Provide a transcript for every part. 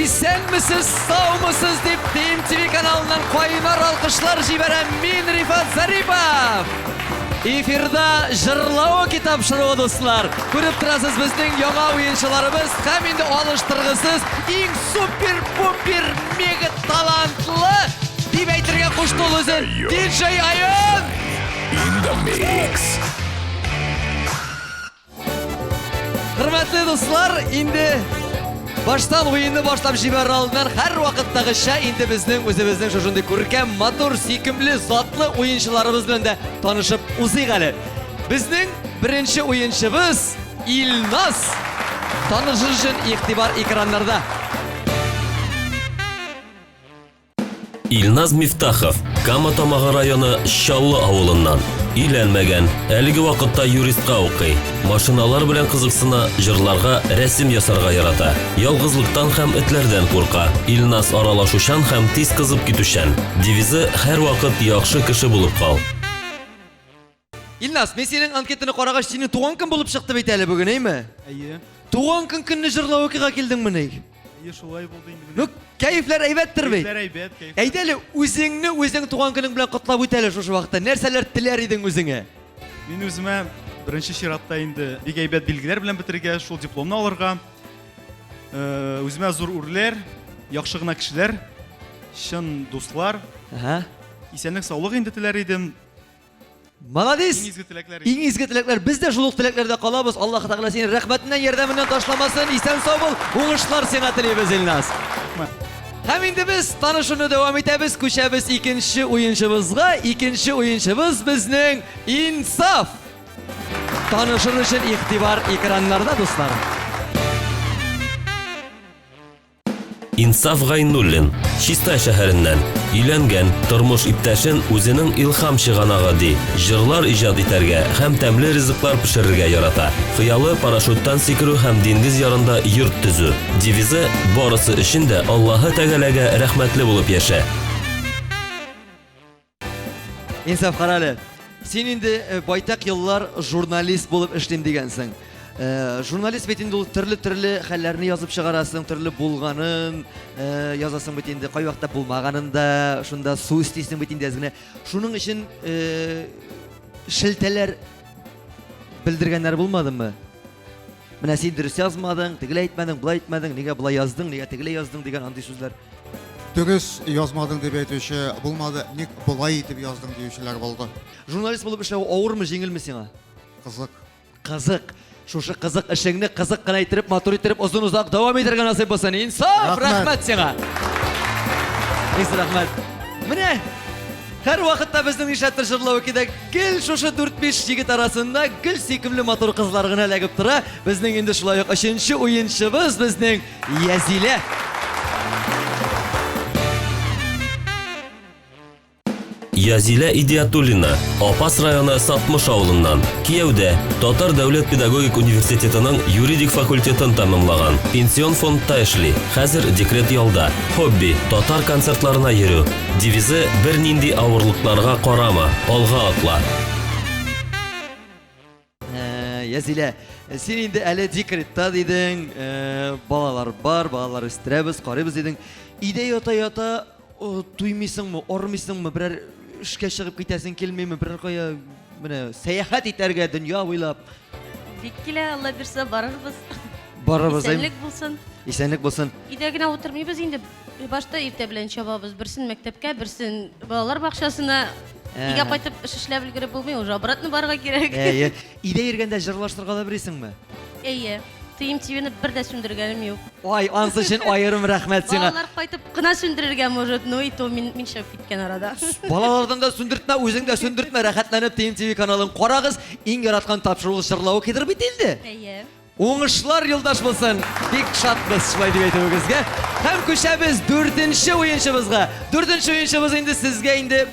İsenmisiz, sağmısız deyip TMTV kanalından kaynar alkışlar jiberen min Rifat Zaripov. Efirda jırlağı kitap şıruğı dostlar. Көріп тұрасыз біздің яңа ойыншыларымыз һәм инде алыштырғысыз ең супер пупер мега талантлы дип әйтергә кушты ул үзен DJ Ayın. In the mix. Hürmetli dostlar, инде Baştan oyunu başlap жибәр алдынан һәр вакыттагыча инде безнең үзебезнең шушындый күркәм, матур, сөйкемле, затлы oyunчыларыбыз белән дә танышып узыйк әле. Безнең беренче oyunчыбыз Илназ. Танышыр өчен игътибар экраннарда. Илназ Мифтахов, Кама-Тамагы районы Шаллы авылыннан. Өйләнмәгән, әлеге вакытта юристка укый. Машиналар белән кызыксына, җырларга, рәсем ясарга ярата. Ялгызлыктан һәм этләрдән курка. Илназ аралашучан һәм тиз кызып китүчән. Девизы һәр вакыт яхшы кеше булып кал. Илназ, мен синең анкетаны карагач, синең туган көн булып чыкты бит әле бүген, әйме? Әйе. Туган көнне җырлау укыйга килдеңме ни? Әйе, шулай булды инде. Ну, кайфлар әйбәттер бит. Кайфлар әйбәт, кайф. Әйт әле, үзеңне туган көнең белән котлап үт әле шушы вакытта. Нәрсәләр теләр идең үзеңә? Мин үземә беренче чиратта инде бик әйбәт билгеләр белән бетергә, шул дипломны алырга. Үземә зур үрләр, яхшы гына кешеләр, чын дуслар, Ага. исәнлек, саулык инде теләр идем. Молодец. Иң изге теләкләр. Иң изге теләкләр. Без дә шул ук теләкләрдә калабыз. Аллаһ Тәгалә сине рәхмәтеннән, ярдәменнән ташламасын. Исән сау бул. Уңышлар сиңа телибез, Илназ. Һәм инде без танышуны дәвам итәбез, күчәбез икенче уенчыбызга. Икенче уенчыбыз безнең Инсаф. Танышыр өчен игътибар экраннарда, дуслар. Инсаф Гайнуллин, Чистай шәһәреннән. Өйләнгән, тормыш иптәшен үзенең илһам чыганагы ди. Җырлар иҗат итәргә һәм тәмле ризыклар пешерергә ярата. Хыялы парашюттан сикерү һәм диңгез ярында йорт төзү. Девизы барысы өчен дә Аллаһы Тәгаләгә рәхмәтле булып яшә. Инсаф каралы. Син инде байтак еллар журналист булып эшлим дигәнсең. Журналист бит инде ул төрле хәлләрне язып чыгарасың, төрле булганын язасың бит инде, кай вакытта булмаганын да, шунда су истисең бит инде әзгенә. Шуның өчен шелтәләр белдергәннәр булмадымы? Менә син дөрес язмадың, тегеләй әйтмәдең, булай әйтмәдең, нигә булай яздың, нигә тегеләй яздың дигән андый сүзләр. Дөрес язмадың дип әйтүче булмады, ник булай итеп яздың диючеләр булды. Журналист булып эшләү авырмы, җиңелме сиңа? Кызык. Кызык. Шушы кызык эшеңне кызык кына иттереп, матур иттереп, озын-узак дәвам итәргә насыйп булсын. Инсаф, рәхмәт сиңа. Рәхмәт. Менә һәр вакытта безнең ишәттер җырлау кидә гел шушы 4-5 егет арасында гел сөйкемле матур кызлар гына ләгеп тора. Безнең инде шулай ук 3нче уенчыбыз безнең Язилә. Язилә Идиятуллина, Апас районы Сатмыш авылыннан. Кияүдә Татар дәүләт педагогик университетының юридик факультетын тәмамлаган. Пенсион фондта эшли. Хәзер декрет ялда. Хобби татар концертларына йөрү. Девизы бер нинди авырлыкларга карама, алга атла. Язилә, син инде әле декретта дидең, балалар бар, балалар үстерәбез, карыйбыз дидең. Идә ята-ята туймыйсыңмы, армыйсыңмы, берәр эшкә чыгып китәсең килмәйме, берәр кая менә сәяхәт итәргә дөнья буйлап? Бик килә, Алла бирсә барырбыз. Барыбыз. Исәнлек булсын. Исәнлек булсын. Өйдә генә утырмыйбыз инде. Башта иртә белән чабабыз. Берсен мәктәпкә, берсен балалар бакчасына. Өйгә кайтып эш эшләп өлгереп булмый, уже обратно барырга кирәк. Әйе. Идә йөргәндә җырлаштырырга да белисеңме? Әйе. TMTV-ны бер дә сүндергәнем юк. Ай, ансы өчен аерым рәхмәт сиңа. Балалар кайтып кына сүндерергә может, но и то мин шәп киткән арада. Балалардан да сүндертмә, үзең дә сүндертмә, рәхәтләнеп TMTV каналын карагыз. Иң яраткан тапшырылыш җырлау кидер бит инде. Әйе. Уңышлар юлдаш булсын. Бик шатбыз шулай дип әйтүегезгә. Һәм күчәбез 4нче уенчыбызга. 4нче уенчыбыз инде сезгә инде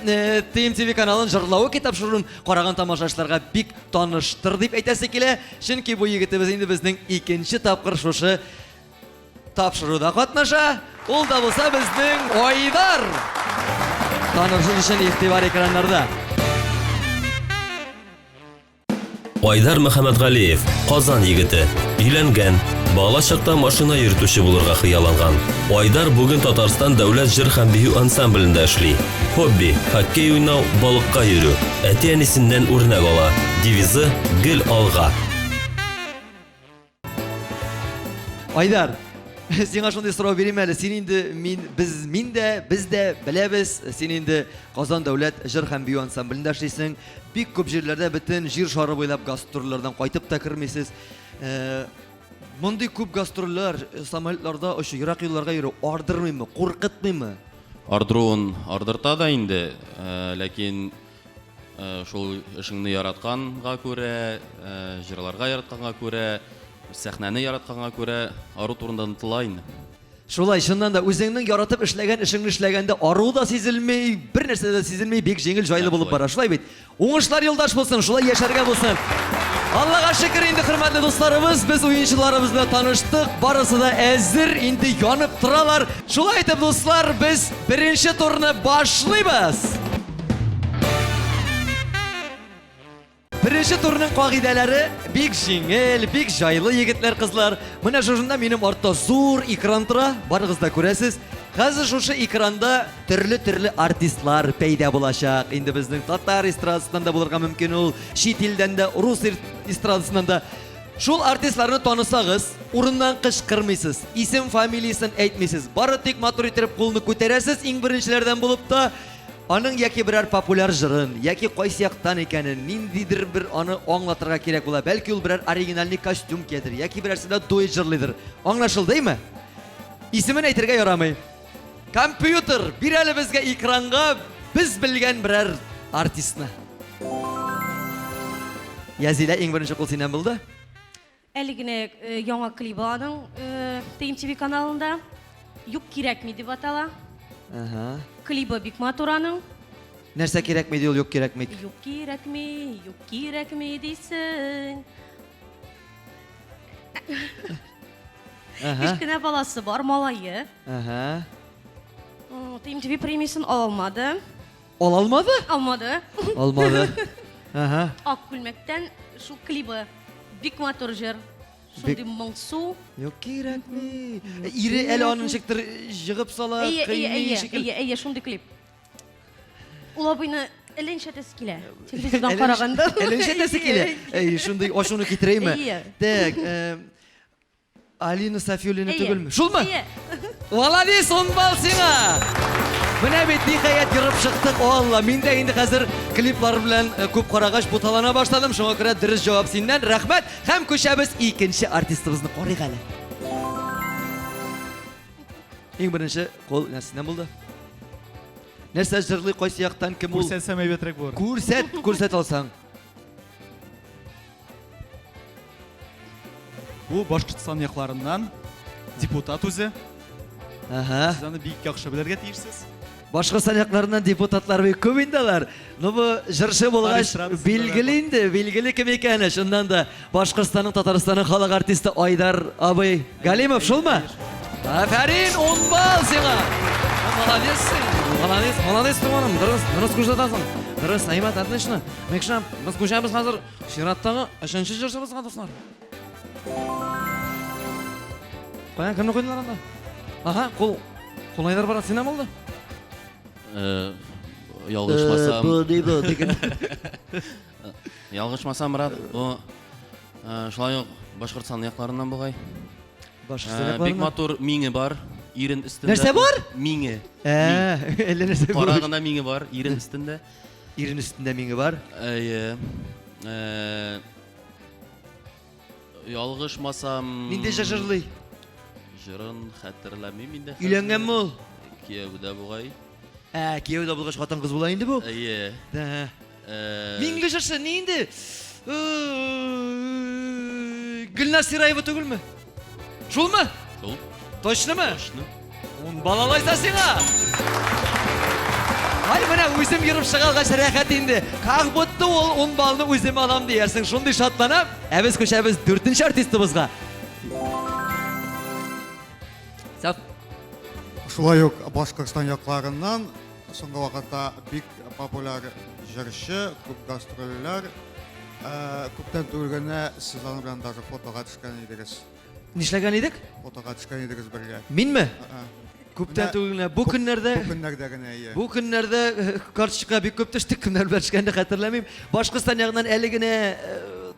TMTV каналын җырлау тапшыруын караган тамашачыларга бик таныштыр дип әйтәсе килә. Чөнки бу егетебез инде безнең икенче тапкыр шушы тапшыруда катнаша. Ул да булса безнең Айдар. Танышыр өчен игътибар экраннарда. Айдар Мөхәммәтгалиев, Казан егете. Өйләнгән, бала чакта машина йөртүче булырга хыялланган. Айдар бүген Татарстан дәүләт җыр һәм бию ансамблендә эшли. Хобби – хоккей уйнау, балыкка йөрү. Әти-әнисеннән үрнәк ала. Девизы – гел алга. Айдар, сиңа шундый сорау бирим әле. Син инде без дә беләбез. Син инде Казан дәүләт җыр һәм бию ансамблендә эшлисең. Бик күп җирләрдә бөтен җир шары буйлап гастрольләрдән кайтып та кермисез. Мондый күп гастрольләр самолетларда ошы ерак юлларга йөрү ардырмыймы, куркытмыймы? Ардыруын ардырта да инде, ләкин шул эшеңне яратканга күрә, җырларга яратканга күрә, сәхнәне яратканга күрә ару турында онытыла инде. Шулай, чыннан да үзеңнең яратып эшләгән эшеңне эшләгәндә ару да сизелмей, бер нәрсә дә сизелмей, бик җиңел җайлы булып бара. Шулай бит. Уңышлар юлдаш булсын, шулай яшәргә булсын. Аллага шөкер инде, хөрмәтле дусларыбыз, без уенчыларыбыз белән таныштык. Барысы да әзер, инде янып торалар. Шулай итеп, дуслар, без беренче турны башлыйбыз. Беренче турның кагыйдәләре бик җиңел, бик җайлы, егетләр, кызлар. Менә шушында минем артта зур экран тора, барыгыз да күрәсез. Хәзер шушы экранда төрле артистлар пәйда булачак. Инде безнең татар эстрадасыннан да булырга мөмкин ул, чит илдән дә, рус эстрадасыннан да. Шул артистларны танысагыз, урыннан кычкырмыйсыз, исем фамилиясын әйтмисез. Бары тик матур итеп кулны күтәрәсез, иң беренчеләрдән булып та аның яки берәр популяр җырын, яки кайсы яктан икәнен, ниндидер бер аны аңлатырга кирәк була. Бәлки ул берәр оригинальный костюм киядер, яки берәрсендә дуэт җырлыйдыр. Аңлашылдымы? Исемен әйтергә ярамый. Компьютер, бир әле безгә экранга без белгән берәр артистны. Язилә, иң беренче кул синнән булды? Әле генә яңа клибы аның TMTV каналында «Юк кирәкми» дип атала. Клибы бик матур аның. Нәрсә кирәкми ди ул, юк кирәкми? Юк кирәкми дисең. Кечкенә баласы бар, малайы. TMTV премиясын алалмады. Алмады? Алмады. Алмады. Ак күлмәктән шул клибы бик матур җыр. Шундый моңсу. Юк кирәкми. Ире әле аның шектер җыгып сала, кыйный шикел. Әйе, шундый клип. Ул абыйны эленчәтәсе килә. Телевизордан караганда. Эленчәтәсе килә. Әй, шундый ашуны китерәйме? Так, Алина Сафиуллина түгелме? Шулмы? Молодец, он бал сиңа. Менә бит ниһаять йөреп чыктык. Алла, мин дә инде хәзер клиплар белән күп карагач буталана башладым. Шуңа күрә дөрес җавап синнән. Рәхмәт. Һәм күчәбез икенче артистыбызны карыйк әле. Иң беренче кол нәрсәдән булды? Нәрсә җырлый, кайсы яктан, кем ул? Күрсәтсәм әйбәтрәк булыр. Күрсәт алсаң. Бу Башкортстан якларыннан депутат үзе. Сез аны бик яхшы белергә тиешсез. Башкортстан якларыннан депутатлар бик күп индиләр. Ну бу җырчы булгач билгеле инде, билгеле кем икәне. Шуннан да Башкортстанның, Татарстанның халык артисты Айдар абый Галимов, шулмы? Афәрин, 10 бал сиңа. Молодец, туганым. Дөрес күрсәтәсең. Дөрес, әйбәт, отлично. Мекшам, без күчәбез хәзер чираттагы 3нче җырчыбызга, дуслар. Каян кемне куйдылар анда? Кул Айдар бара, синнән булды? Ялгышмасам, брат, бу шулай ук Башкортстан якларыннан бугай. Бик матур миңе бар, ирен өстендә. Нәрсә бар? Миңе. Әллә нәрсә бар? Карагында миңе бар, ирен өстендә. Ирен өстендә миңе бар. Ялгышмасам... Нинди җырлый? Җырын хәтерләмим инде. Өйләнгәнме ул? Кияүдә бугай. Кияүдә булгач хатын-кыз була инде бу? Миңле җырчы нинди? Гөлназ Сираева түгелме? Шулмы? Шул. Точнымы? Он балалайса сиңа. Ай, менә үзем йөреп чыгалгач рәхәт инде. Как будто ул 10 балны үзем алам диярсең. Шундый шатланам. Без күчәбез 4нче артистыбызга. Сап. Шулай ук Башкортстан якларыннан соңгы вакытта бик популяр җырчы, күп гастрольләр, күптән түгел генә сез аны белән даже фотога төшкән идегез. Нишләгән идек? Фотога төшкән идегез бергә. Минме? Ага. Күптән Менә түгел. Бу көннәрдә Бу көннәрдә генә ие. Бу көннәрдә карточка бик күп төштек, кемнәр белән төшкәнне хәтерләмим. Башкортстан ягыннан әле генә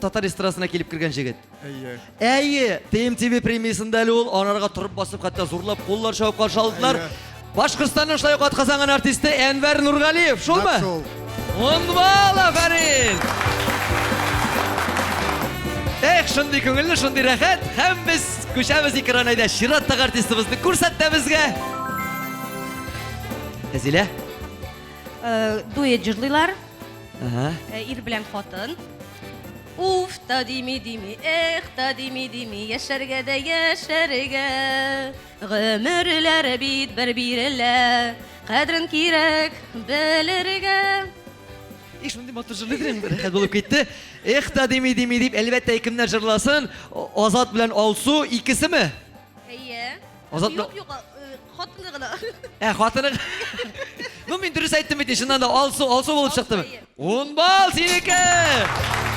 татар эстрадасына килеп кергән җегет. Ие. Әйе, TMTV премиясында әле ул анарга торып басып, хәтта зурлап куллар чабып каршы алдылар. Әйе. Башкортстанның шулай ук атказанган артисты Әнвәр Нургалиев, шулмы? Нәкъ шул. 10 балл, афәрин! Шундый күңелле, шундый рәхәт, һәм без күчәбез экран айда чираттагы артистыбызны күрсәтте безгә. Әзилә? Дуэт җырлыйлар. Ага. Ир белән хатын. Уф, та дими, эх, та дими, яшәргә дә яшәргә. Гомерләр бит бер бирелә, кадрын кирәк белергә. Шундый матур җырлыйдыр, рәхәт булып китте. Эх та дими дип, әлбәттә кемнәр җырласын? Азат белән Алсу икесеме? Әйе. Азат Юк, хатыны гына. Хатыны. Ну мин дөрес әйттем бит, шуннан да Алсу булып чыктымы? 10 балл синеке.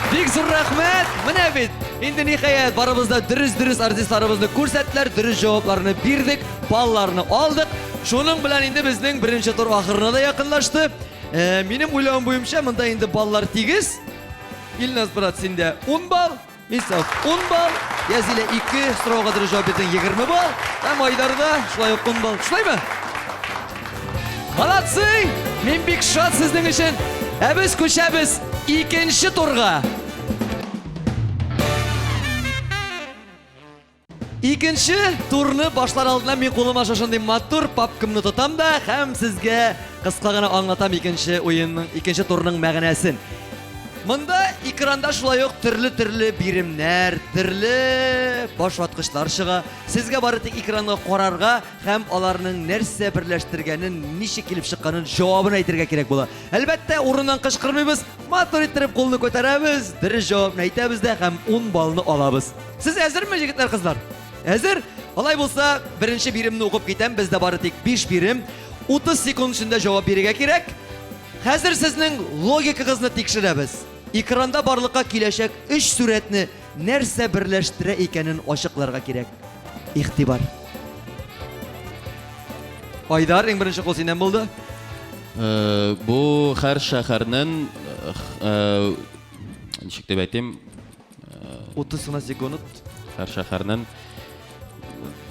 Бик зур рәхмәт. Менә бит. Инде ниһаять барыбызда дөрес артистларыбызны күрсәттеләр, дөрес җавапларны бирдек, балларны алдык. Шуның белән инде безнең беренче тур ахырына да якынлашты. Минем уйлавым буенча монда инде баллар тигез. Илназ брат синдә 10 балл, Мисов 10 балл, Язилә 2, сорауга дөрес җавап бирдең 20 балл, һәм Айдарда шулай ук 10 балл. Шулаймы? Молодцы! Мин бик шат сезнең өчен. Без күчәбез икенче турга. Икенче турны башлар алдыннан мин кулыма шушындый матур папкамны тотам да һәм сезгә кыска гына аңлатам икенче турның мәгънәсен. Монда экранда шулай ук төрле биремнәр, төрле башваткычлар чыга. Сезгә бары тик экранны карарга һәм аларның нәрсә берләштергәнен, ничек килеп чыкканын җавабын әйтергә кирәк була. Әлбәттә, урыннан кычкырмыйбыз, матур иттереп кулны күтәрәбез, дөрес җавапны әйтәбез дә һәм 10 баллны алабыз. Сез әзерме, җегетләр, кызлар? Әзер? Алай булса, беренче биремне укып китәм. Бездә бары тик 5 бирем. 30 секунд эчендә җавап бирергә кирәк. Хәзер сезнең логикагызны тикшерәбез. Экранда барлыкка киләчәк 3 сүрәтне нәрсә берләштерә икәнен ачыкларга кирәк. Игътибар. Айдар, иң беренче кул синнән булды. Бу һәр шәһәрнең ничек дип әйтим, 30 секунд. һәр шәһәрнең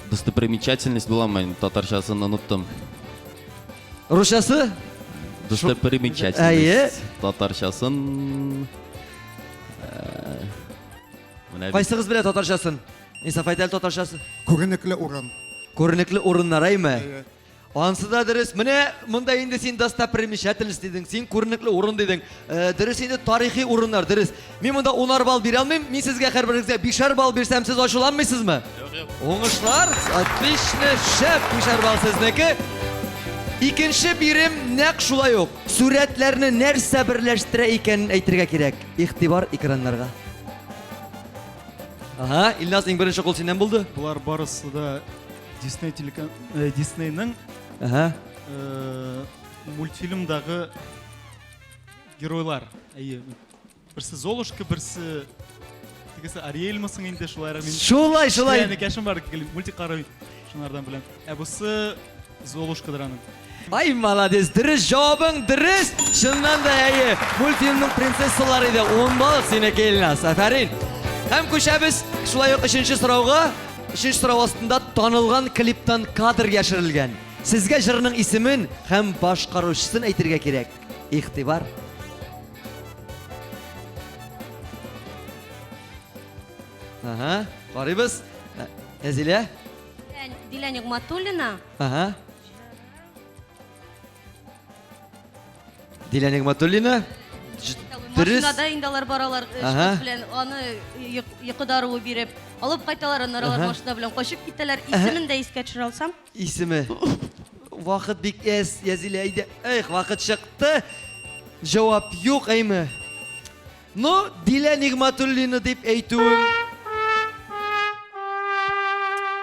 достопримечательность була, мен татарчасын оныттым. Рушасы? Достопримечательность. Татарчасын... Кайсыгыз белә татарчасын? Инсаф әйтәл татарчасы. Күренекле урын. Күренекле урыннар әйме? Ие. Ансы да дөрес. Менә монда инде син достопримечательность дидең, син күренекле урын дидең. Дөрес инде тарихи урыннар, дөрес. Мин монда 10 балл бирә алмыйм. Мин сезгә һәрберегезгә 5 балл бирсәм, сез ачуланмыйсызмы? Юк. Уңышлар, отлично, шәп 5 балл сезнеке. Икенче бирем нәкъ шулай ук. Сүрәтләрне нәрсә берләштерә икәнен әйтергә кирәк. Игътибар экраннарга. Ага, Илназ, иң беренче кул синнән булды. Булар барысы да Диснейның Ага. мультфильмдагы геройлар. Әйе. Берсе Золушка, берсе тегесе Ариэль мисың инде шулайрак мин. Шулай. Яни кәшем бар мультик карый шунардан белән. Бусы Золушкадыр аның. Ай, молодец, дөрес җавабың, дөрес. Шуннан да әйе, мультфильмның принцессалары иде. 10 балл синеке, Илназ. Афәрин. Һәм күчәбез шулай ук 3нче сорауга. 3нче сорау астында танылган клиптан кадр яшерелгән. Сезгә җырның исемен һәм башкаручысын әйтергә кирәк. Игътибар. Ага, карыйбыз. Әзилә? Дилә Нигъматуллина. Ага. Дилә Нигъматуллина. Дөрес. Машинада инде алар баралар, шат белән аны йокыдару биреп, алып кайталар, аннары машина белән качып китәләр. Исемен дә искә төшерә алсам? Исеме. Вакыт бик әз, Язилә иде. Эх, вакыт чыкты. Җавап юк, әйме. Ну, Дилә Нигъматуллина дип әйтүең.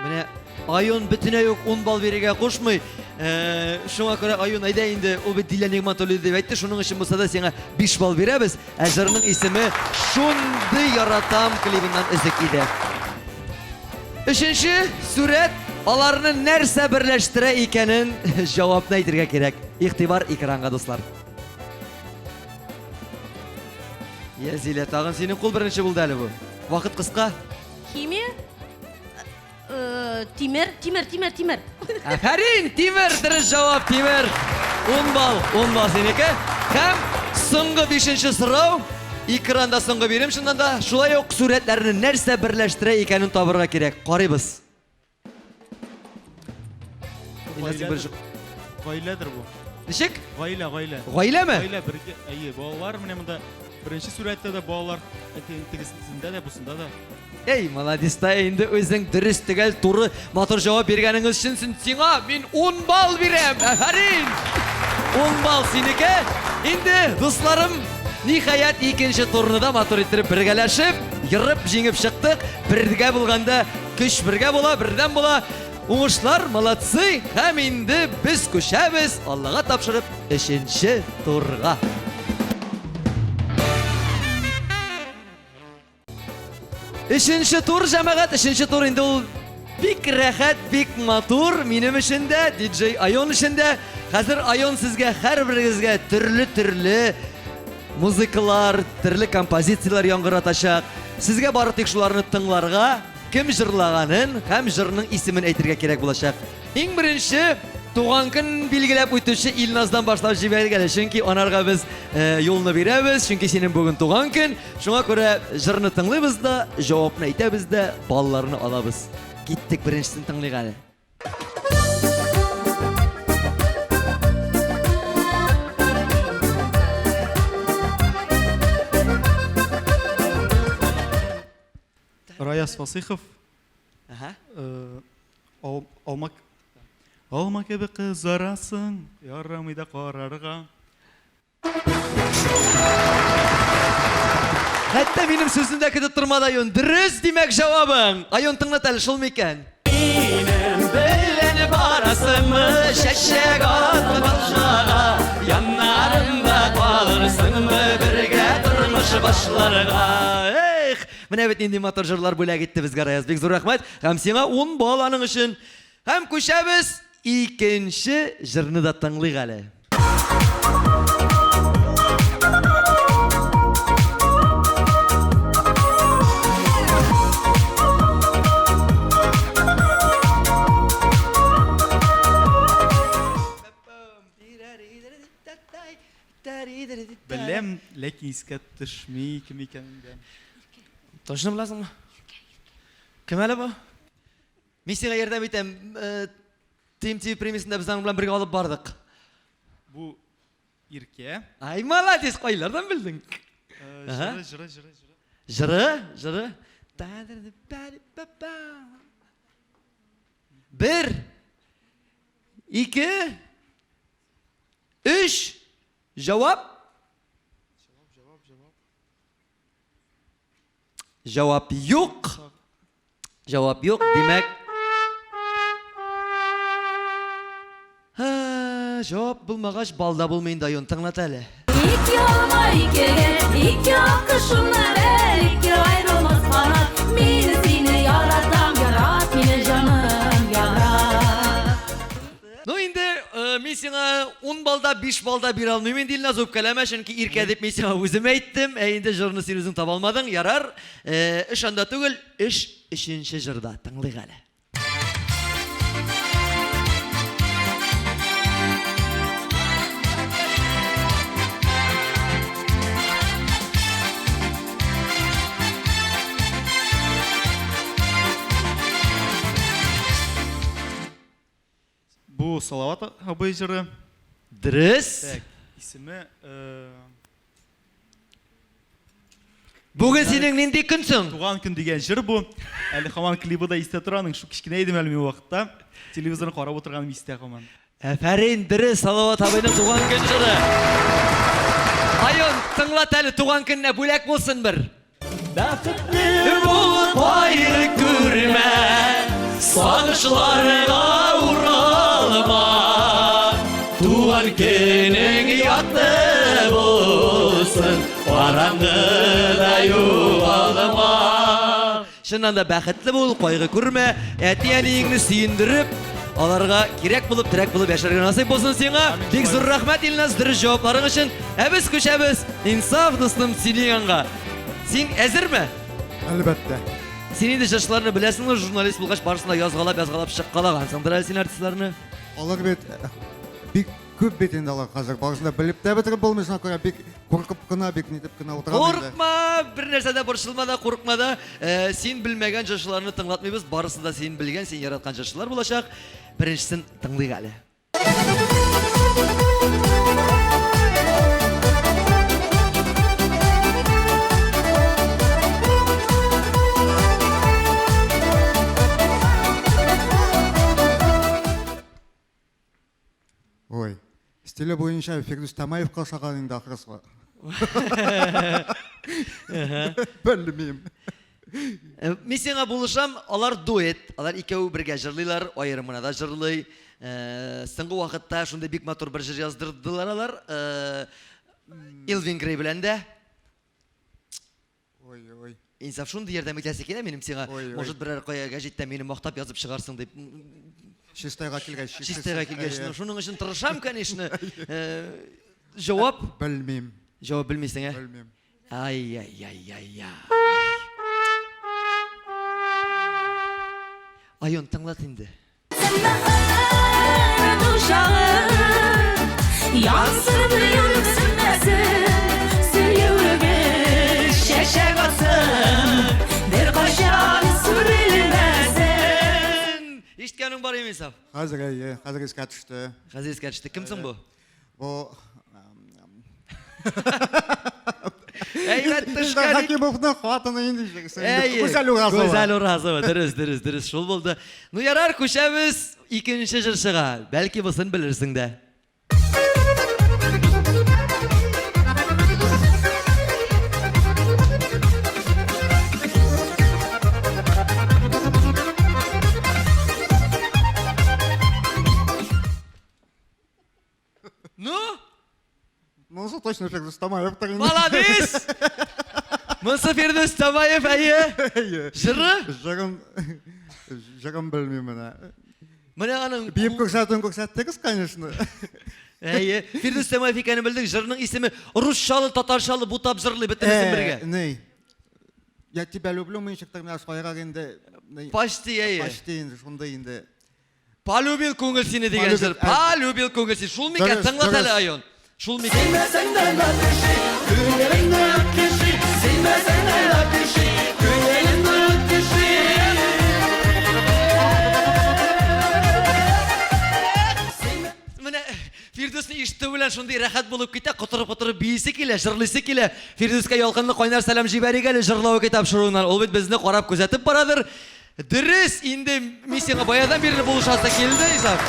Менә Аюн бөтенләй үк 10 балл бирергә кушмый. Шуңа күрә Аюн әйдә инде, ул бит Дилә Нигъматуллина дип әйтте, шуның өчен булса да сиңа 5 балл бирәбез. Җырның исеме Шундый яратам клибыннан өзек иде. Üçüncü suret alarını nerse birleştire ikenin cevabını aytırga gerek. İhtibar ekranga dostlar. Yazile tağın senin kul birinci buldu hali bu. Vakit kıska. Kimi? Timir. Aferin Timur, dürüst cevap Timur. 10 bal seniki. Hem soңғы 5-ші сұрау. Ekranda soңғы берем, шындан да шулай оқ суретlerini нәрсе birleştire екенін табырға керек. Қарайбыз. Гаиләдер бу. Нишек? Гаилә. Гаилә ме? Гаилә бергә, әйе, балалар менә монда беренче сурәттә дә балалар, тегесендә дә, бусында да. Ey, молодец та енді өзің дұрыс түгел туры матур жауап бергеніңіз үшін сиңа мен 10 бал берем. Әфәрин! 10 бал сенікі. Енді достарым, нихаят екінші турнуда матур еттіріп біргеләшіп, йырып жеңіп шықтық. Бірге болғанда күш бірге бола, бірден бола. Оңышлар, молодцы. Һәм енді біз көшәбіз Аллаға тапшырып 3-ші турға. Üçüncü tur cəməqət, üçüncü tur indi ol bik rəxət, bik matur. Minім ішінде, DJ Ayon ішінде. Қазір Ayon sizге, hər birіңізге türlü muzikalar, türlü kompozициялар яңғыраташақ. Sizге бары тек шуларны тыңларға, кім жырлағанын, һәм жырының исемен әйтергә керек булачак. Иң беренче туган көн билгеләп үтүче Илназдан башлап җибәргәле, чөнки анарга без юлны бирәбез, чөнки синең бүген туган көн. Шуңа күрә җырны тыңлыйбыз да, җавапны әйтәбез дә, балларны алабыз. Киттек беренчесен тыңлыйк әле. Раяз Фасихов. Алма кебек кызарасың, ярамый да карарга. Хәтта минем сүземдә көтеп тормады Ayon. Дөрес димәк җавабың. Ayon тыңлат әле, шул микән? Минем белән барасыңмы, чәчәк атлы бакчага, яннарымда калырсыңмы, бергә тормыш башларга. Эх, менә бит инде матур җырлар бүләк итте безгә Раяз. Бик зур рәхмәт. Һәм сиңа 10 бал аның өчен. Һәм күчәбез икенче җырны да тыңлыйк әле. Беләм, ләкин искә төшми кем икәнен. Точно беләсеңме? Кем әле бу? Мин сиңа ярдәм итәм. TMTV премиясында без аның белән бергә алып бардык. Бу Иркә. Ай, молодец, кайлардан белдең? Жыры. Бер, ике, үч, жавап. Жавап юк. Жавап юк, демәк. Жавап булмагач балда булмый инде Ayon, тыңлат әле. İki yoluma iki akışımlar iki ayrılmaz kanat. Mini seni yaratam, yarat mini canım yarat. Ну инде мин сиңа 10 балда 5 балда бир алмыйм инде Илназ үпкәләмә, чөнки Иркә дип мин сиңа үзем әйттем. Инде җырны син үзең таба алмадың, ярар. Эш анда түгел, эш 3-нче җырда тыңлыйк әле. Бу Салават абый җыры. Дөрес. Исеме Бүген синең нинди көнсең? Туган көн дигән җыр бу. Әле һаман клибы да истә тораның, шу кичкенә идем әле вакытта. Телевизорны карап утырганым истә һаман. Әфәрин, дөрес, Салават абыйның туган көн җыры. Ayon, тыңлат әле, туган көнне бүләк булсын бер. Бәхетле булып аеры күрмә, сагышларга уралма. Туган көнең якты булсын, караңгыда югалма. шыннан да бәхетле бол, кайгы күрмә, әти-әниеңне сөендереп, аларга кирәк булып, терәк булып яшәргә насыйп булсын сиңа. Бик зур рәхмәт Илназ дөрес җавапларың өчен. Без күчәбез инсаф дустым синең янга. Син әзерме? Әлбәттә. Син инде җырчыларны беләсеңме, журналист булгач барысына язгалап чыккалагансыңдыр әле син артистларны. Алар бит бик күп бит инде алар хәзер. Барысында белеп тә бетереп булмыйсына күрә бик куркып кына, бик нитеп кына утыра инде. Курыкма, бер нәрсәдә борчылма да, курыкма да. Син белмәгән җырчыларны тыңлатмыйбыз, барысы да син белгән, син яраткан җырчылар булачак. Беренчесен тыңлыйк әле. Ой, стиле буенча Фирдус Тамаевка охшаган инде ахрысы. Белмим. Мин сиңа булышам, алар дуэт, алар икәү бергә җырлыйлар, аерымына да җырлый. Соңгы вакытта шундый бик матур бер җыр яздырдылар алар. Элвин Грей белән дә. Ой. Инсаф шундый ярдәм итәсе килә минем сиңа. Может берәр кая гәҗиттә мине мактап язып чыгарсың дип. Чистайга килгәч. Чистайга килгәч, шуның өчен тырышам, конечно. Җавап? Белмим. Җавап белмисең, Белмим. Ай. Айон тыңлат инде. Yansın yürüsünmesin Sülüğü şeşek atsın Bir kaşan sürülmesin Ишткәнең бар имисав. Хәзер искә төште. Хәзер искә төште. Кемсең бу? Бу Әйбәт төшкән. Хакимовның хатыны инде җирсен. Гүзәл Уразова. Дөрес, шул булды. Ну ярар, күчәбез икенче җырчыга. Бәлки бусын белерсең дә. Ну? Монсы точно Фирдус Тамаев инде. Молодец! Монсы Фирдус Тамаев әйе. Жыры? Жырын белмим менә. Менә аның Биеп күрсәттегез, конечно. әйе. Фирдус Тамаев икәнен белдек. Жырның исеме русчалы, татарчалы бутап жырлый бөтенесен бергә. Ней. Я тебя люблю, мы ишектер менә шулайрак инде. Почти әйе. Почти инде, шундай инде. Полюбил күңел сине дигән җыр. Полюбил күңел сине. Шул микән тыңлат әле Айон. Шул микән. Менә Фирдусны ишетү белән шундый рәхәт булып китә, котырып бийсе килә, җырлыйсы килә. Фирдуска ялкынлы кайнар сәлам җибәрик әле җырлау тапшыруыннан. Ул бит безне карап күзәтеп барадыр. Дөрес, инде мин сиңа баядан бирле булышасы килде, Исаф.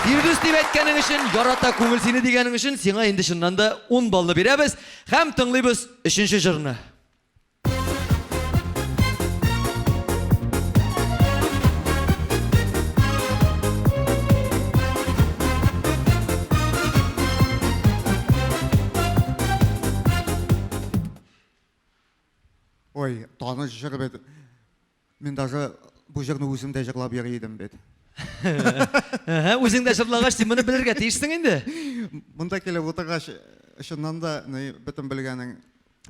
Фирдус дип әйткәнең өчен, ярата күңел сине дигәнең өчен сиңа инде чыннан да 10 баллы бирәбез һәм тыңлыйбыз 3нче җырны. Ой, таныш җыр бит. Мин даже бу җырны үзем дә җырлап йөри идем бит. Үзең дә җырлагач, син моны белергә тиешсең инде. Монда килеп утыргач, чыннан да бөтен белгәнең.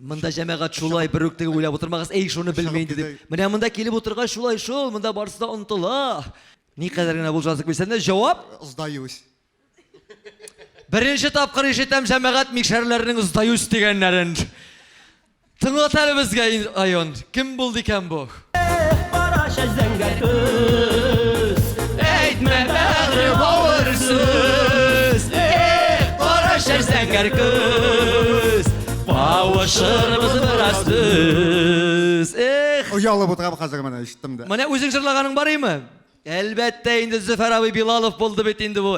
Монда җәмәгать шулай бер үк теге уйлап утырмагыз, әй шуны белмәйди дип. Менә монда килеп утыргач шулай шул, монда барысы да онытыла. Никадәр генә булҗазык белсәң дә җавап? Сдаюсь. Беренче тапкыр ишетәм җәмәгать микшәрләрнең сдаюсь дигәннәрен. Тыңлат әле безгә, Айон. Кем булды икән бу? Әйтмә бәгъре бавырсыз. Кара шәр зәңгәр көз. Павышырбыз бераз төз. Уялып утырам хәзер менә ишеттем дә. Менә үзең җырлаганың бар имы? Әлбәттә инде Зөфәр абый Билалов булды бит инде бу.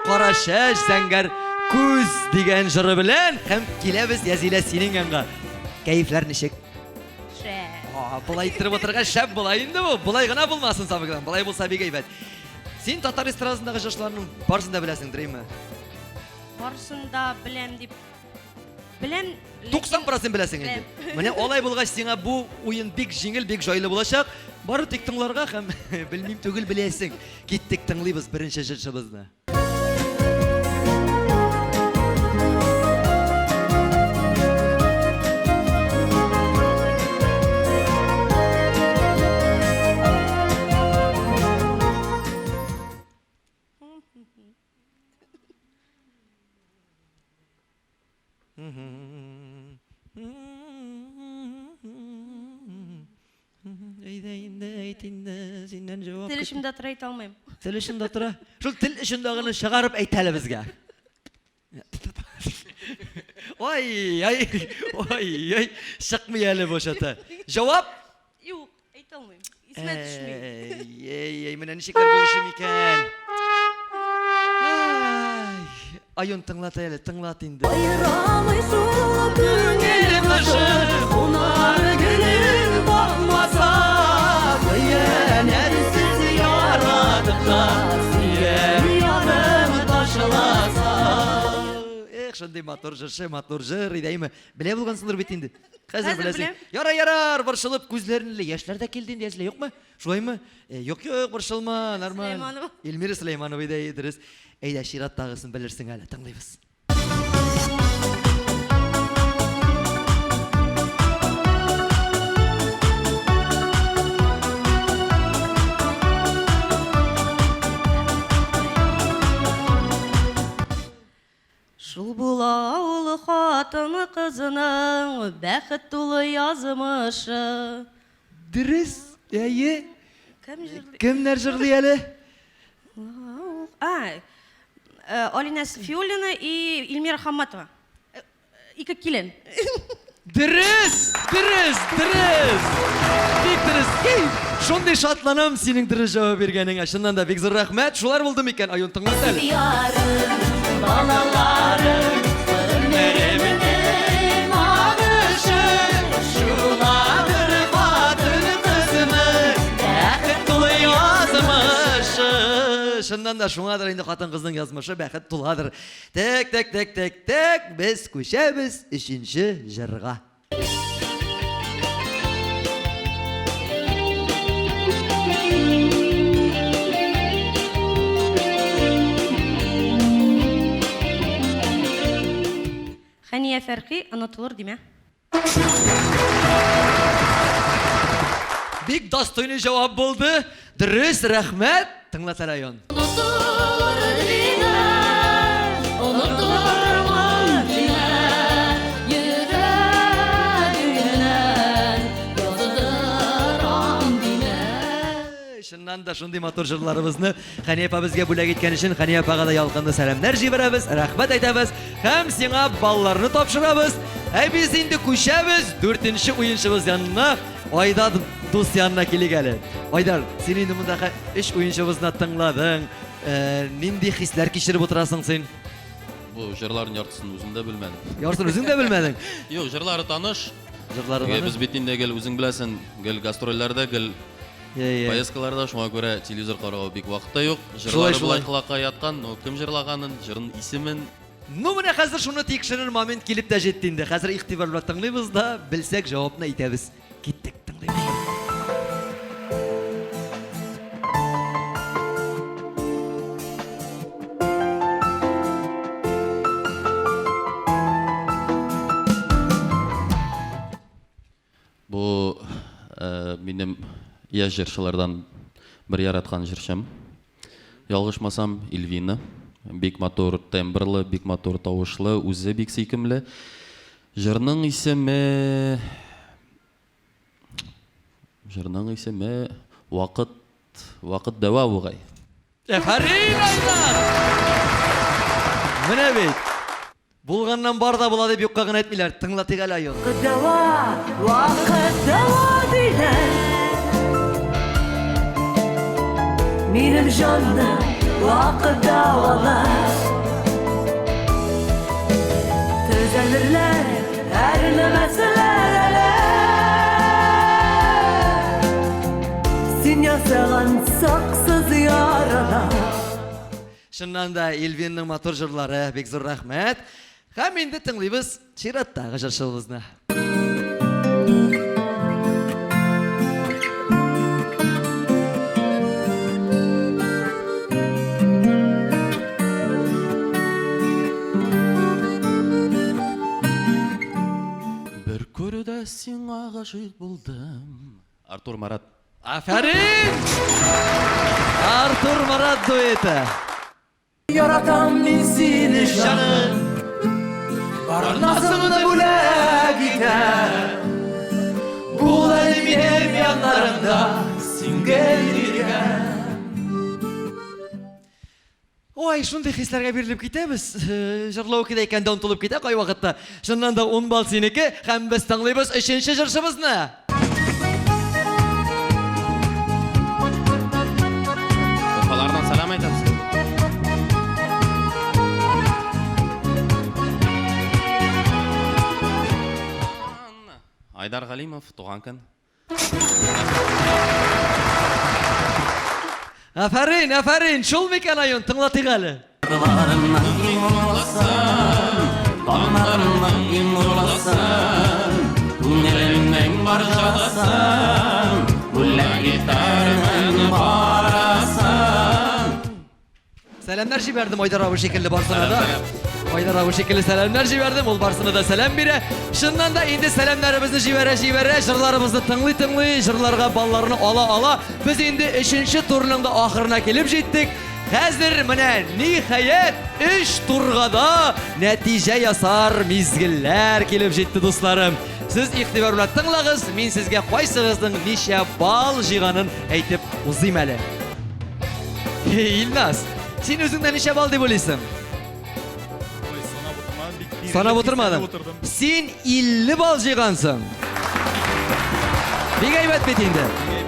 Кара шәр зәңгәр күз дигән җыры белән һәм киләбез Язилә синең янга. Кәефләр ничек? Булай иттереп отырган шәп булай инде бу. Булай гына булмасын сабыгдан. Булай булса бик әйбәт. Син татар эстрадасындагы җырчыларның барысын да беләсеңдер, әйме? Барысын да беләм дип Белән 90% беләсең инде. Менә алай булгач сиңа бу уен бик җиңел, бик җайлы булачак. Бары тик тыңларга һәм белмим түгел беләсең. Киттек тыңлыйбыз беренче җырчыбызны. Тел эчемдә тора әйтә алмыйм. Тел эчендә тора. Шул тел эчендәгене чыгарып әйт әле безгә. Ой, чыкмый әле бошата. Җавап? Юк, әйтә алмыйм. Исемә төшми. Менә ничекләр булышы микән? Аюн тыңлат әле, тыңлат инде. Ayıramay sulu günleri başı Unar gülür bakmasa Kıyenersiz yaradık da Siyer yanım taşılasa Шундый матур җырчы, матур җыр идеме? Белә булгансыңдыр бит инде. Хәзер Хәзер беләсең. беләм. Ярар, борчылып күзләренле яшьләр дә килде инде, яшьләр юкмы? Шулаймы? Юк, борчылма, нормаль. Сөләйманова. Эльмира Сөләйманова иде, дөрес. Әйдә, шират тагысын белерсең әле, тыңлыйбыз. Шул була ул хатыны кызының бәхет тулы язмышы. Дөрес, әйе. Кем җырлый? Кемнәр җырлый әле? Алина Сафиуллина и Эльмира Хамматова. Ике килен. Дөрес! Бик дөрес. Шундый шатланам синең дөрес җавап бергәнеңә. Шуннан да бик зур рәхмәт. Шулар булды микән? Аюн тыңлат әле. Yarın balaların Fırınlarımın ağışı Şuladır batın kızını Бәхет тулы язмышы. Шуннан да шуңадыр инде хатын кызның язмышы бәхет туладыр. Тек, без күчәбез 3нче җырга. Хәния Фәрхи онытылыр диме? Бик достойный җавап булды. Дөрес, рәхмәт. Тыңлат әле Аян. Unutulur dile Unutulur dile Yüreğine Yazılır dile Шуннан да шундый матур җырларыбызны Хәния апа безгә бүләк иткән өчен Хәния апага да ялкынлы сәламнәр җибәрәбез, рәхмәт әйтәбез һәм сиңа балларны тапшырабыз. Без инде күчәбез 4нче уенчыбыз янына, Айдар дус янына килик әле. Айдар, син инде монда 3 уенчыбызны тыңладың. Нинди хисләр кичереп утырасың син? Бу җырларның яртысын үзем дә белмәдем. Ярсын үзең дә белмәдең. Юк, җырлары таныш. Җырлары Без бит инде гел үзең беләсең, гел гастрольләрдә, гел поездкаларда, шуңа күрә телевизор карауга бик вакыт та юк. Җырлары булай кылакка яткан, кем җырлаганын, җырның исемен. Ну менә хәзер шуны тикшерер момент килеп тә җитте инде. Хәзер игътибар белән тыңлыйбыз да, белсәк җавапны әйтәбез. Киттек, тыңлыйбыз. Бу минем яшь җырчылардан бер яраткан җырчым. Ялгышмасам, Эльвина. Бик матур тембрлы, бик матур тавышлы, үзе бик сөйкемле. Җырның исеме Вакыт дәва бугай. Әфәрин Айдар! Менә бит. Булганнан бар да була дип юкка гына әйтмиләр. Тыңлатыйк әле Аян. Dava, vakit dava dile Benim canım vakit davalar Tözelirler, erlemezler ele Sin yasalan saksız yaralar Шуннан да Эльвинның матур җырлары, бик зур рәхмәт. Һәм инде тыңлыйбыз чираттагы җырчыбызны. Бер күрүдә сиңа гашыйк булдым. Артур Марат. Афәрин! Артур Марат дуэты. Yaratам ben seni canım Barnasını bülek iten Bul elimin hem yanlarında Singelirgen Ой, шундый хисләргә бирелеп китәбез. Җырлау кидә икән дә онытылып китә кай вакытта. Шуннан да 10 бал синеке һәм без тыңлыйбыз 3нче җырчыбызны. Уфалардан салам әйтәбез. Айдар Галимов, туган көн. Афәрин, афәрин, шул микән айын тыңлатыйк әле. Kırlarından kim olasın Kanlarından kim olasın Günlerinden barcalasın Güller gitarının barasın Сәламнар җибәрдем Айдар абый шикелле барсына да. Айдар абый шикелле сәламнар җибәрдем, ул барсына да сәлам бирә. Шуннан да инде сәламнарыбызны җибәрә, җырларыбызны тыңлый, җырларга балларны ала. Без инде 3нче турның да ахырына килеп җиттек. Хәзер менә ниһаять 3 турга да нәтиҗә ясар мизгелләр килеп җитте дусларым. Сез игътибар белән тыңлагыз, мин сезгә кайсыгызның ничә бал җыйганын әйтеп узыйм әле. Илназ, син үзеңдән ничә бал дип уйлыйсың? Ой, санап отырмадым, бик Санап бик отырмадың. отырдым. Син 50 бал җыйгансың. Бик әйбәт бит инде.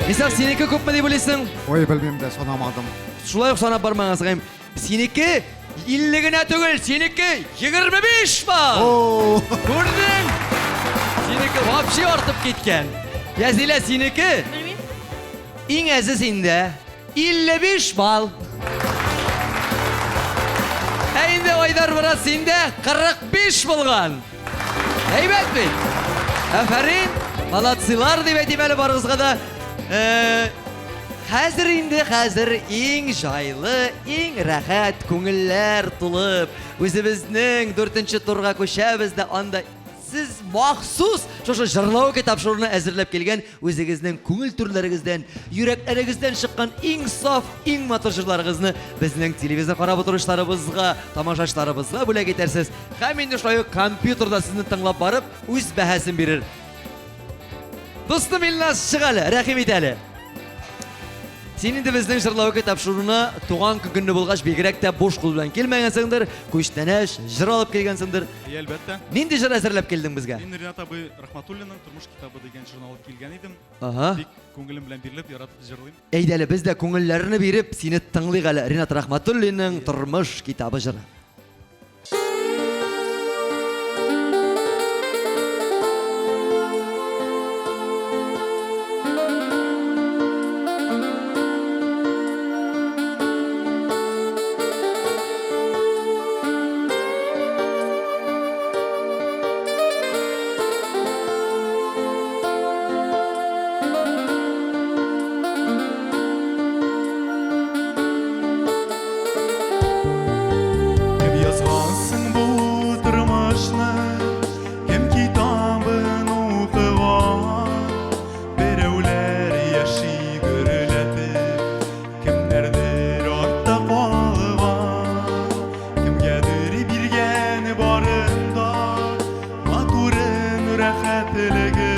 Мисал, синеке күпме дип уйлыйсың? Ой, белмим дә, санамадым. Шулай ук санап бармагансың. Синеке 50 генә түгел, синеке 25 бал. О, Күрдең? Синеке вообще артып киткән. Язилә, синеке Белмим. иң әзиз инде 55 бал. Инде Айдар Марат синдә 45 булган. Әйбәт бит. Афәрин, молодцылар дип әйтим әле барыгызга да. Хәзер иң җайлы, иң рәхәт күңелләр тулып, үзебезнең 4нче турга күчәбез дә анда сез махсус шушы җырлау китапшыруны әзерләп килгән үзегезнең күңел түрләрегездән, йөрәкләрегездән чыккан иң саф, иң матур җырларыгызны безнең телевизор карап утырышларыбызга, тамашачыларыбызга бүләк итәрсез. Һәм инде шулай компьютерда сезне тыңлап барып, үз бәһәсен бирер. Дустым Илназ, чык әле, рәхим ит әле. Син инде безнең җырлау тапшыруына туган көнне булгач бигрәк тә буш кул белән килмәгәнсеңдер, күчтәнәш, җыр алып килгәнсеңдер. Әлбәттә. Нинди җыр әзерләп килдең безгә? Мин Ринат абый Рахматуллинның тормыш китабы дигән җырын алып килгән идем. Ага. Бик күңелем белән бирелеп яратып җырлыйм. Әйдә әле без дә күңелләрне биреп, сине тыңлыйк әле. Ринат Рахматуллинның тормыш китабы җыры. Кем язгансың бу тормышны, кем китабын укыган, берәүләр яши гөрләтеп, кемнәрдер артта калган, кемгәдер биргән барында, матурын рәхәтлеге,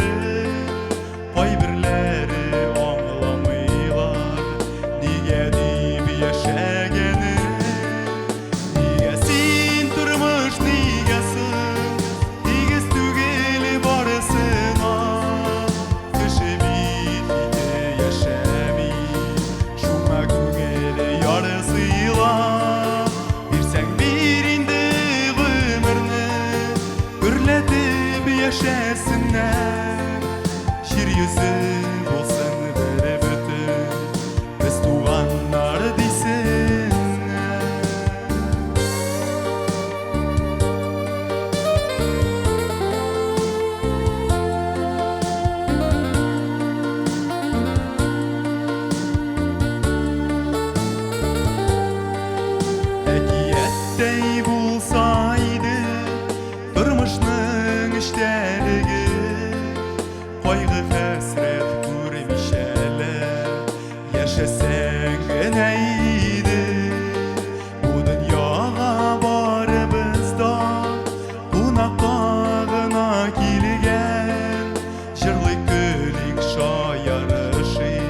кайберләре аңламыйлар, нигә дип яшәгәнен. Нигә син тормыш нигәсен, тигез түгел барысына, кеше бит инде яшәми, шуңа күңел ярсыйла. Бирсәң бир инде гомерне, гөрләтеп яшәсеннәр, җир йөзе булсын бер бөтен, без туганнар дисеннәр. Kaygı hasret görmüşele Yaşasan neydi Bu dünyaya barımızda Kunaklarına kilgen Jırlı kölik şayarışık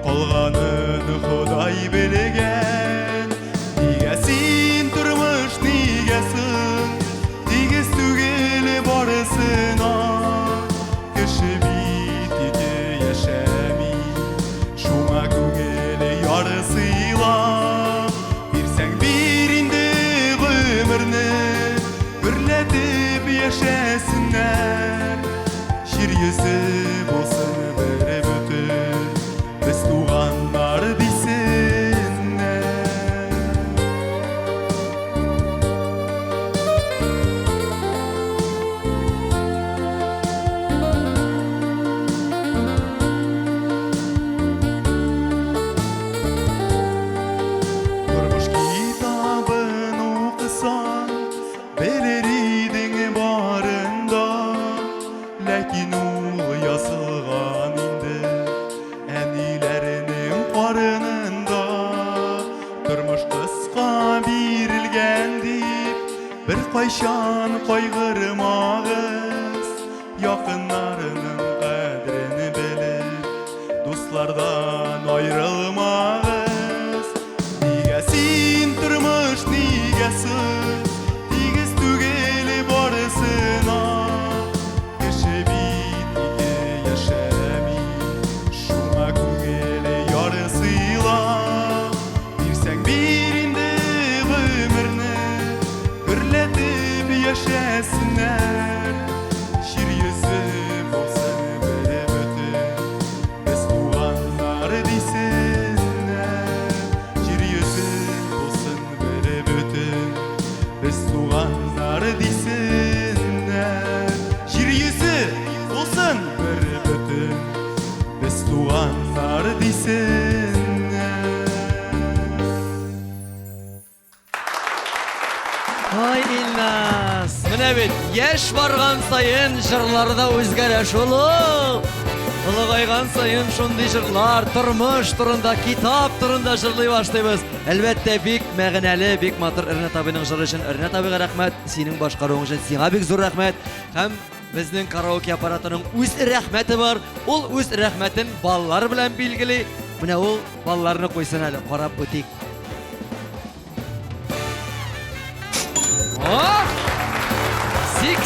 Kolganın Huday bilgen Nigesin turmuş nigesin Digiz tügeli barısına Kışı bitiki yaşami Şuna kögeli yarısıyla Bir sen birinde ömürünü Birletip yaşasınlar Şir yüzü bolsun bir bütün Biz tuğanlar bilsinler Durmuş kitabın okusan Beleriydin barında Lakin ul yazılgan indi Әниlerinin karınında Durmuş kısqa birilgen deyip Bir kayşan kaygırmağız Yakınlarının kadrini bilip Dostlardan ayrılmağız Nigesin turmuş nigesin Digiz tügeli barısına Kışı bitiki yaşami Şuna kögeli yarısıyla Bir sen birinde ömürünü Birletip yaşasınlar Şir yüzü bolsun bir bütün Biz tuğanlar desinler Şir yüzü bolsun bir bütün Biz tuğanlar desinler Şir yüzü bolsun bir bütün Biz tuğanlar desinler Ay İlnaz. Mine bit, yaş bargan sayın jırlarda özgərəş olur. Ulğaygan sayın şunday jırlar, turmuş turunda, kitap turunda jırlay başlayız. Elbette bik məğnəli, bik matır Irnat abinin jırı üçün Irnat abiga rəhmət, senin başqaruğun üçün siңа bik zor rəhmət. Hem bizning karaoke aparatının öz rəhməti var. Ol öz rəhmətin ballar bilan bilgili. Mine ol ballarını qoysun әлі, qarab ötük.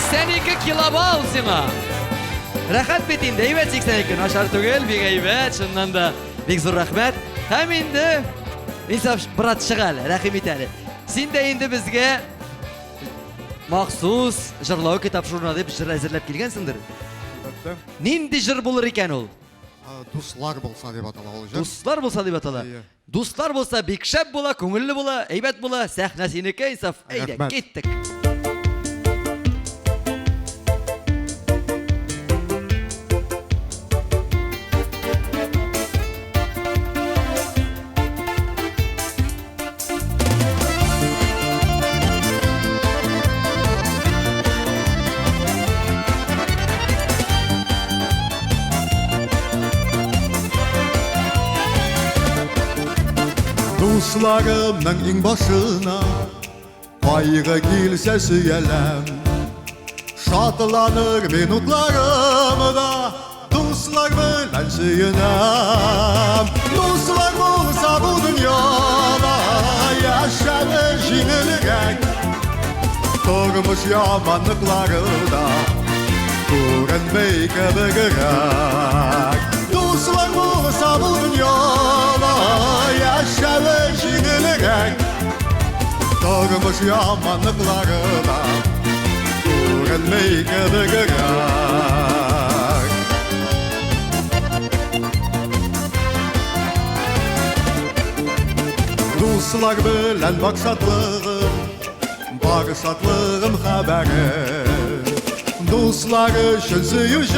82 kilobal сиңа. Рахат бит инде, әйбәт 82, нашар түгел, бик әйбәт, шуннан да бик зур рәхмәт. Һәм инде инсаф брат шыгал, рәхим ит әле. Син дә инде безгә махсус җырлау тапшыруына дип җыр әзерләп килгәнсеңдер. Нинди җыр булыр икән ул? Дуслар болса деп атала ол жыр. Дуслар булса дип атала. Иә. Дуслар булса бик шәп була, күңелле була, әйбәт була. Сәхнә синеке, инсаф. Әйдә, Рәхмәт. киттек. Dostlarımның ең başına Kaygı келсе süyelem Şatlanır minutlarımda Dostlar bilen süyünem Dostlar bolsa bu dünyada Yaşanır jingilirek Turmuş yamanlıklarında Görünmey kıvırırek Dostlar bolsa bu dünyada Yaşanır jingilirek Turmuş yamanlıklarına Görünmey kıvırırek Dostlar bilen maksatlığım haberi Dostlar üçün söyüşür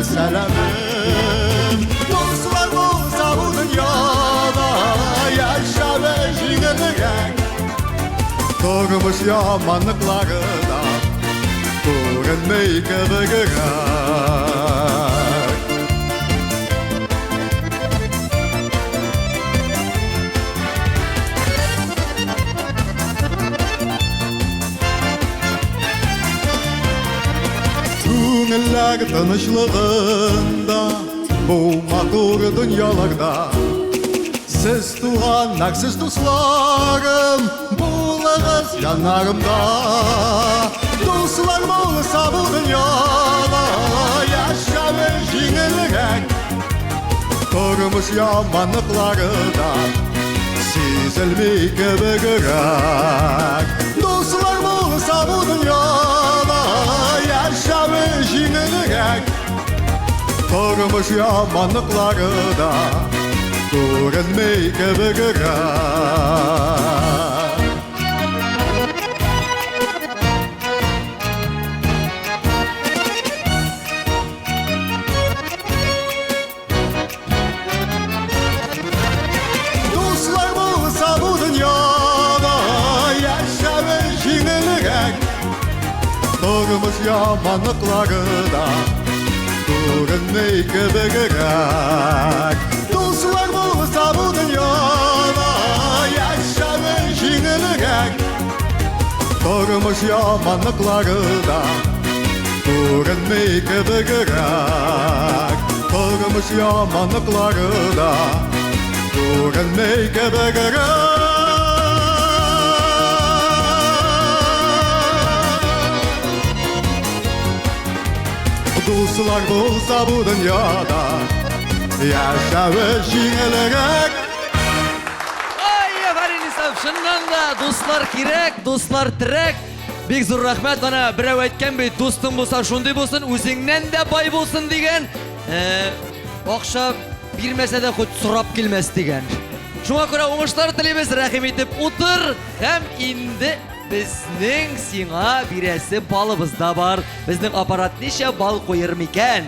selamım Dostlar bolsa bu dünyada yaşanır jingilirek Turmuş yamanlıklarına Görünmey Көрінмей кебігірек Көңілләр тынышлығында Бұл матур дүнияларда Сіз туғаннар, сіз дусларым Болыңыз жанарымда Дуслар болса бұл дүнияда Яшауы жеңілірек Тұрмыс яманлықтарда Сезілмей кебігірек Дуслар болса бұл дүнияда Яшауы жеңілірек Тұрмыс яманлықтарда Көрінмей кебігірек Дуслар болса бұл дүнияда Яшауы жеңілірек Тұрмыс яманлықтарда Көрінмей кебігірек Дуслар болса бұл дүнияда Яшауы жеңілірек Тұрмыс яманлықтарда Көрінмей кебігірек Тұрмыс яманлықтарда Көрінмей кебігірек Дуслар болса бұл дүнияда Яшауы жеңілірек Ай, Фаринисов, шыннан да достар керек, достар тірек. Бек зор рахмет, ана біреу айтқан бей, достың болса шондай болсын, өзіңнен де бай болсын деген. Ақша бермесе де құт сұрап келмес деген. Шуңа көре оңыштар тілемес рахим етіп отыр. Һәм инде біздің сиңа бирәсе балыбыз да бар. Біздің аппарат неше бал қойыр мекен?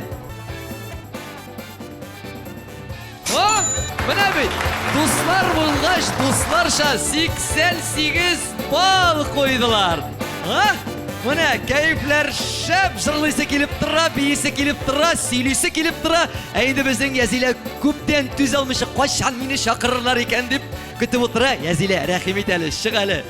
Міне бит, дуслар болғаш, дусларша 88 бал қойдылар. Міне, кәйіплер шәп, жырлысы келіп тұра, бейісі келіп тұра, сөйлесі келіп тұра. Әйді біздің Язилә көптен түз алмышы, қашан мені шақырырлар екен деп күтіп отыра. Язилә, рәхимет әлі, шық әлі.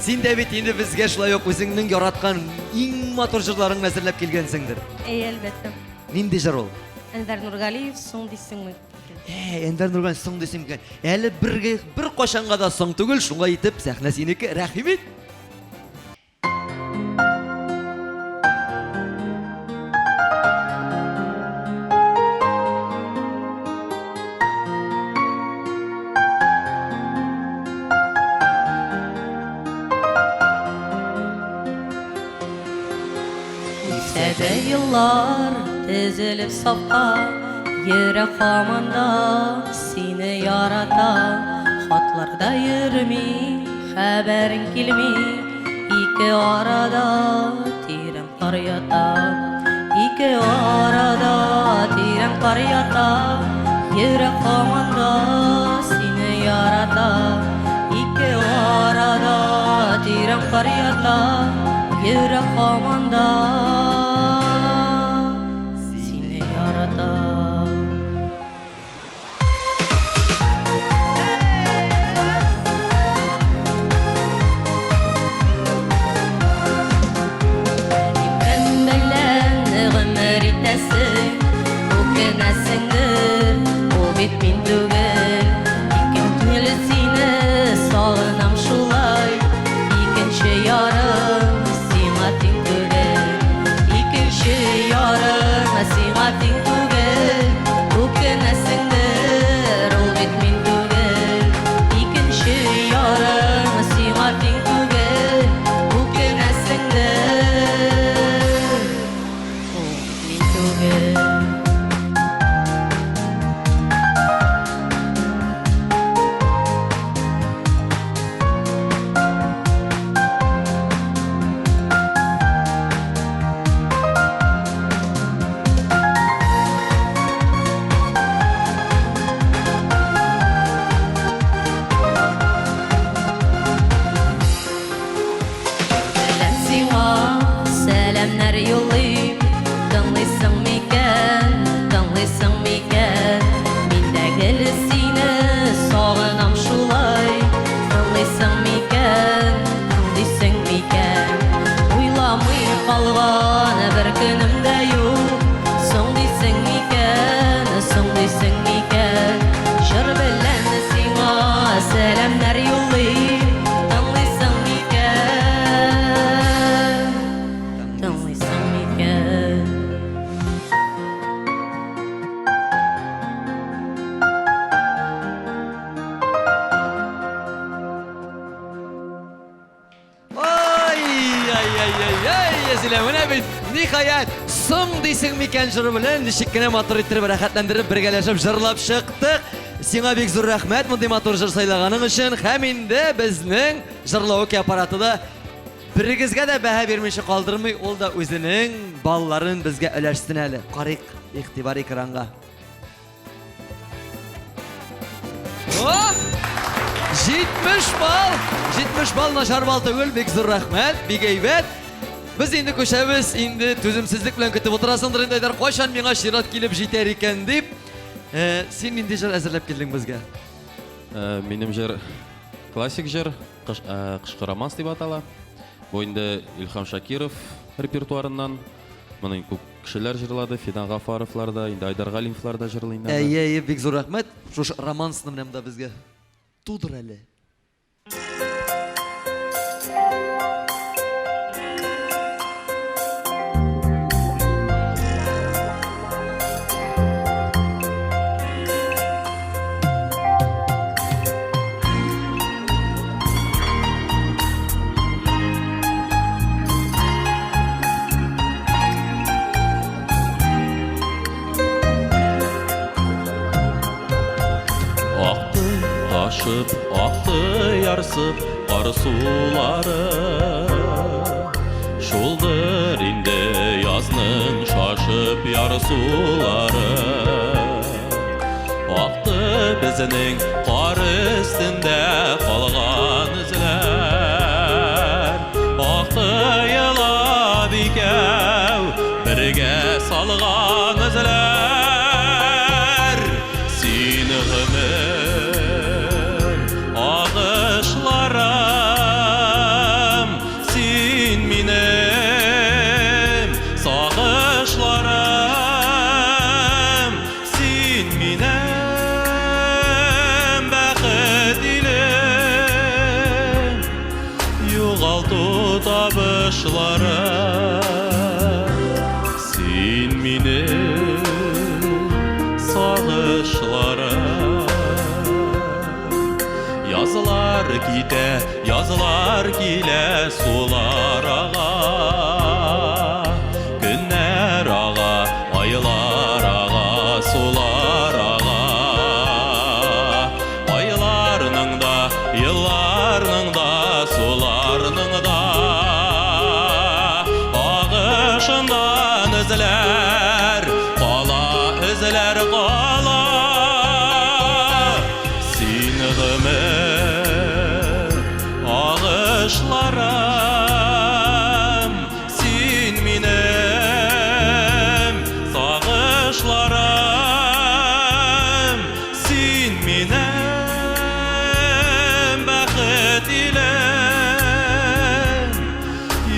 Сен де бит енді бізге шылай оқ өзіңнің яратқан ең матур жырларың әзірлеп келгенсіңдір. Әлбәттә. Нинди жыр ол? Әнвәр Нургалиев, соң дейсіңме? Әнвәр Нургалиев соң десем екен. Әлі бір қошанға да соң түгіл, шуңа етіп, сәхнә сенікі, рәхимет. Үтсәді йыллар тізіліп сапқа Йөрәк һаманда сені ярата Хатларда йөрми, хәбәрің килми Ике арада тирән кар ята Ике арада тирән кар ята Йөрәк һаманда сені ярата Ике арада тирән кар ята Йөрәк һаманда сені ярата Сәләмнәр юллый Соң дейсің мекен жыры білен, нешік кіне матур еттіріп рәхәтләндіріп, біргелешіп жырлап шықтық. Сиңа бек зор рәхмәт, мұндай матур жыр сайлағаның үшін. Һәм инде безнең жырлауык аппараты да бірігізге де бәһә бермейші қалдырмай, ол да өзінің балларын бізге өләшсін әлі. Қариқ, иқтибар экранға. 70 бал нашар бал түгіл, бек зор рәхмәт, бек әйбәт. Біз енді көшәбіз, енді төзімсіздік білен күтіп отырасыңдыр, енді айдар қойшан меңа шират келіп жетер екен деп. Сен енді жыр әзірлеп келдің бізге? Менің жыр классик жыр, қышқы романс деп атала. Бойында Илхам Шакиров репертуарынан, мұның көп кішілер жырлады, Фидан Ғафаровлар да, енді Айдар Ғалимовлар да жырлайында. Әйе, бек зор рәхмәт. Жош романсының мәмді бізге тудыр әлі. Ақты ярсып қар сулары, шолдыр инде язның шашып яр сулары. Ақты бізінің қар үстінде қалған ізлер, ақты елап икәу бірге салған ізлер. Сен Ағышларым, сен минем, сағышларым, сен минем, бәқіт илем, юғалту табышларым, сен минем, сағышларым. Yazılar kile sular ağa, günler ağa, aylar ağa, sular ağa. Aylarının da, yıllarının da, sularının da, ağışından izler, qala izler qala. Ağışlarım, sen minem, sağışlarım, sen minem, bәқіт илем,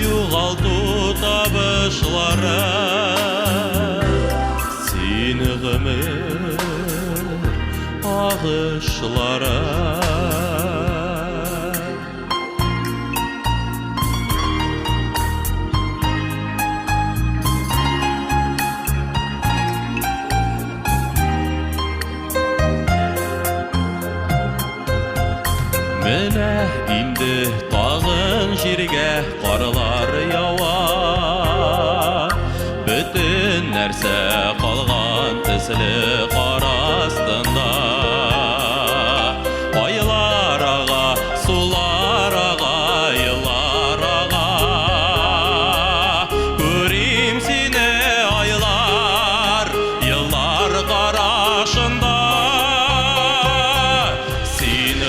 юғалту табышларым, сен ғымыр, ağışlarım. Менә инде тағын жерге қарлар яуа, бүтін нәрсе қалған тіслі қар астында. Айлар аға, сулар аға, йыллар аға, көрем сені айлар, йыллар қарашында. Сен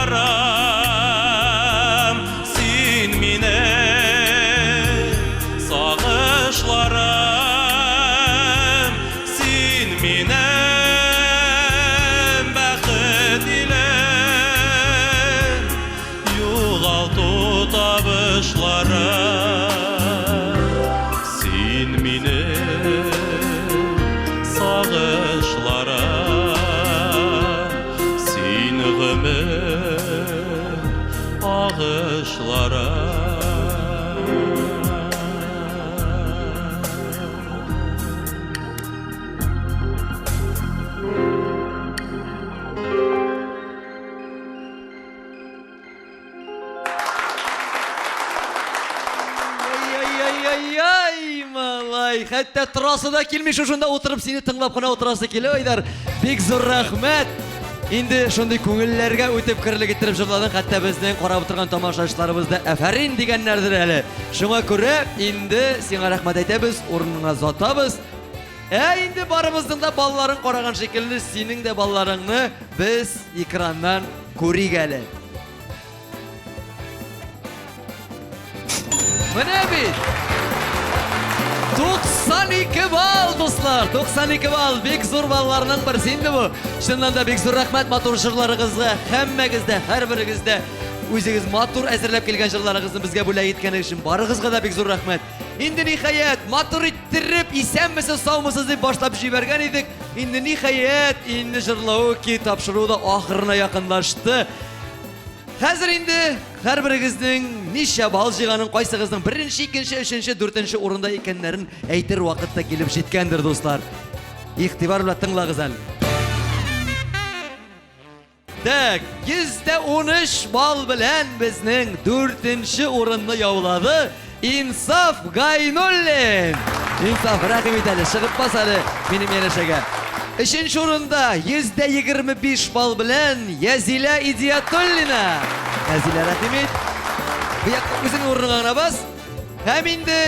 ağışlarım, sen minem, sağışlarım, sen minem, bәқіт илем, юғалту табышларым, sen minem, sağışlarım, sen ғымыр, ağışlarım. Ай-яй, малай. Хәтта торасы да килми шушында утырып сине тыңлап кына утырасы килә, Айдар. Бик зур рәхмәт. Инде шундый күңелләргә үтеп кирлек иттереп җырладың, хәтта безнең карап утырган тамашачыларыбыз да афарин дигәннәрдер әле. Шуңа күрә инде сиңа рәхмәт әйтәбез, урыныңа затабыз. Инде барыбыздың да балларын караган шикелле, синең дә балларыңны без экраннан күрик әле. Менә бит 92 балл, дуслар, 92 балл, бик зур балларның берсе инде бу. Чыннан да бик зур рәхмәт матур җырларыгызга, һәммәгездә, һәрберегездә үзегез матур әзерләп килгән җырларыгызны безгә бүләк иткәнегез өчен барыгызга да бик зур рәхмәт. Инде ниһаять матур иттереп, исәнмесез, саумысыз дип башлап җибәргән идек. Инде ниһаять, инде җырлау ки тапшыру да ахырына якынлашты. Хәзер инде һәрберегезнең ничә балл җыйганын, кайсыгызның беренче, икенче, өченче, дүртенче урында икәннәрен әйтер вакытта килеп җиткәндер, дуслар. Игътибар белән тыңлагыз әле. Так, 113 балл белән безнең дүртенче урынны яулады Инсаф Гайнуллин. Инсаф, рәхим ит әле, чыгып бас әле минем янәшәгә. Üçüncü урында 125 балл белән Язилә Идиятуллина. Язилә, рәхим ит. Бу якта үзең урыныңа гына бас. Һәм инде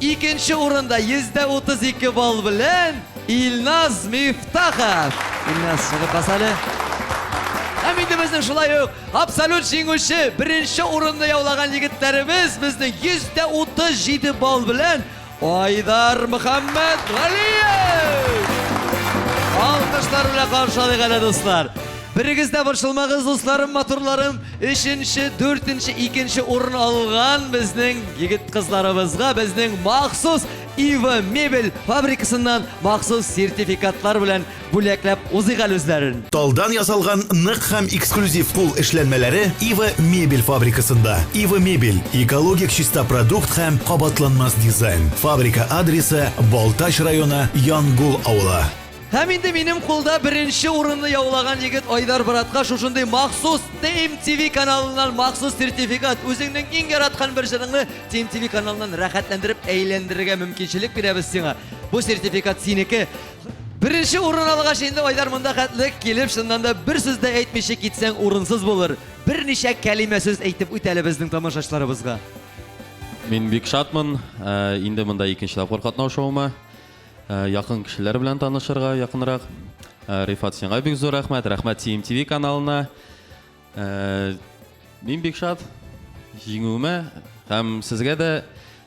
икенче урында 132 балл белән Илназ Мифтахов. Илназ, чыгып бас әле. Һәм инде безнең шулай ук абсолют җиңүче беренче урынны яулаган егетләребез безнең 137 балл белән Айдар Мөхәммәд Галиев. Алкышлар белән каршылыйк әле, дуслар. Берегездә борчылмагыз, дусларым, матурларым. 3нче, 4нче, 2нче урын алган безнең егет кызларыбызга безнең махсус Ива мебель фабрикасыннан махсус сертификатлар белән бүләкләп узыйк әле үзләрен. Талдан ясалган нык һәм эксклюзив кул эшләнмәләре Ива мебель фабрикасында. Ива мебель экологик чиста продукт һәм кабатланмас дизайн. Фабрика адресы Балтач районы, Янгул авылы. Һәм инде минем кулда беренче урынны яулаган егет Айдар братка шушындый махсус TMTV каналыннан махсус сертификат, үзеңнең иң яраткан бер җырыңны TMTV каналыннан рәхәтләндереп әйләндерергә мөмкинчелек бирәбез сиңа. Бу сертификат синеке. Беренче урын алгач инде Айдар монда хәтлек килеп, шуннан да бер сүз дә әйтмичә китсәң урынсыз булыр. Берничә кәлимә сүз әйтеп үт әле безнең тамашачыларыбызга. Мин бик шатмын, инде монда икенче тапкыр катнашуыма. Якын кешеләр белән танышырга якынрак. Рифат, сиңа бик зур рәхмәт. Рәхмәт TMTV каналына. Мин бик шат җиңүемә һәм сезгә дә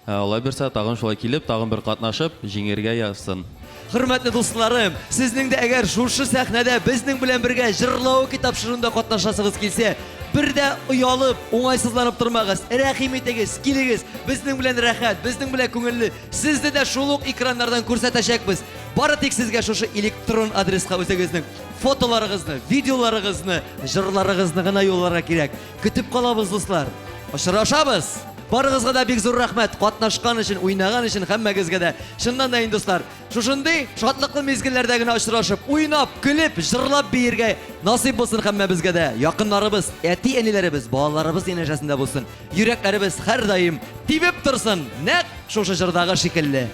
Алла бирсә тагын шулай килеп, тагын бер катнашып, җиңәргә язсын. Хөрмәтле дусларым, сезнең дә әгәр шушы сәхнәдә безнең белән бергә җырлау тапшыруында катнашасыгыз килсә, бер дә уялып, уңайсызланып тормагыз. Рәхим итегез, килегез. Безнең белән рәхәт, безнең белән күңелле. Сезне дә шул ук экраннардан күрсәтәчәкбез. Бары тик сезгә шушы электрон адреска үзегезнең фотоларыгызны, видеоларыгызны, җырларыгызны гына юлларга кирәк. Көтеп калабыз, дуслар. Очрашабыз. Барыгызга да бик зур рәхмәт, катнашкан өчен, уйнаган өчен һәммәгезгә дә. Шуннан да инде, дуслар, шушындый шатлыклы мизгелләрдә генә очрашып, уйнап, көлеп, җырлап биергә насыйп булсын һәммәбезгә дә. Якыннарыбыз, әти-әниләребез, балаларыбыз янәшәсендә булсын. Йөрәкләребез һәр даим тибеп торсын, нәкъ шушы җырдагы шикелле.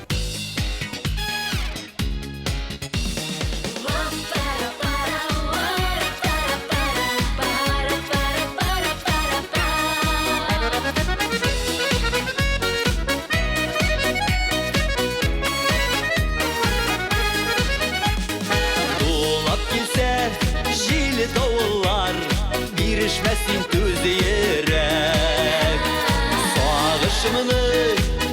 Biрешмәсин түзі ерек Сағышымыны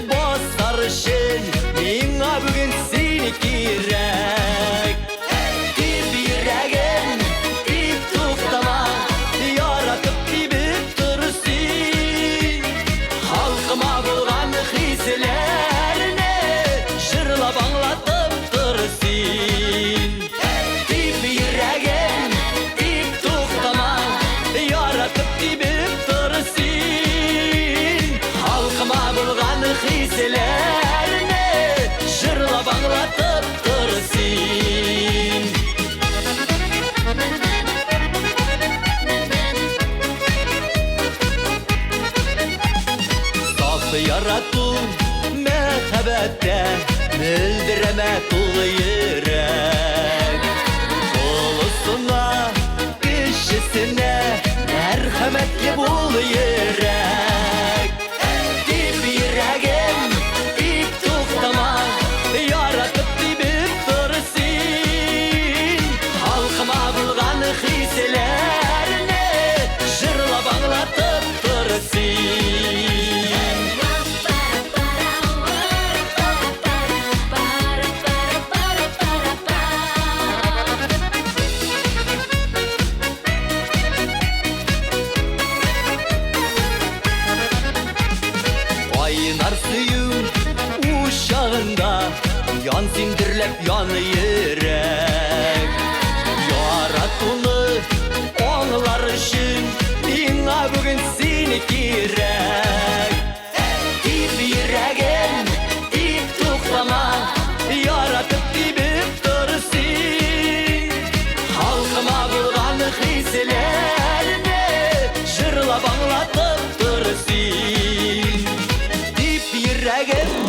басар үшін Миңа бүгін сені керек Тип ерегін, тип туқтама Яратып тибіп тұрсын Халқыма болған хиселеріне Жырлап аңлатып тұрсын Тип ерегін, тип туқтама Яратып тибіп тұрсын Халқыма болған хиселеріне Жырлап аңлатып тұрсын Саф ярату мөхәббәттә мөлдерәмә тулы йөрәк Олысына, кешесенә мәрхәмәтле бул йөрәк Дип йөрәгем, дип туктама Яратып тибеп тор син Халкыма булган хисләрне Җырлап аңлатып тор син Кайнар сөю ушагында Ян синдерләп яны йөрәк Яратуны аңлар өчен Миңа бүген сине кирәк Дип йөрәгем, дип туктама Яратып тибеп тор син Халкыма булган хисләрне Җырлап аңлатып тор син Дип йөрәгем